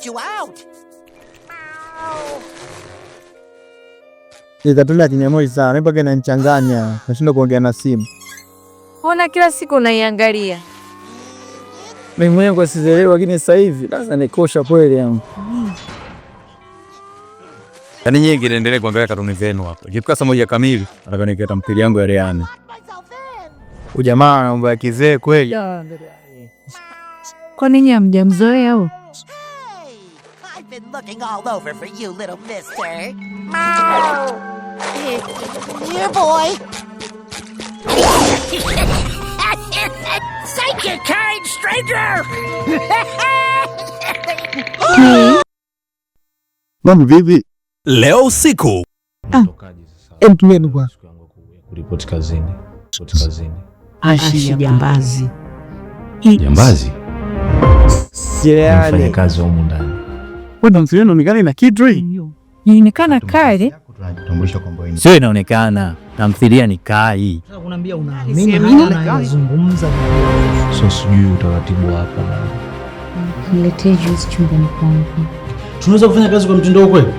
get you out. Nitatulia kinyamoi sana, mpaka inanichanganya. Nashinda kuongea na simu. Ona kila siku unaiangalia. Mimi mwenyewe kwa sielewi, lakini sasa hivi sasa nikosha kweli yangu. Yaani nyingi niendelee kuangalia katuni zenu hapo. Ikifika saa 1 kamili, nataka niketa mpira yangu ya Real. Ujamaa anaomba ya kizee kweli. Kwa nini hamjamzoea au? I've been looking all over for you, little mister. Here, boy. Thank you, kind stranger. Mama vipi? Leo usiku. Tumeni kwa kuripoti kazini. Ashi jambazi. Jambazi? Jirani. Mfanya kazi humu ndani. Wewe msio unaonekana na kidri. Inaonekana kale. Tunatambulisha kwamba wewe. Sio inaonekana. Tamthilia ni kai. Sasa kunaambia unaamini anazungumza. So sijui utaratibu hapa bana. Niletee juice chumbani kwangu. Tunaweza kufanya kazi kwa mtindo kweli?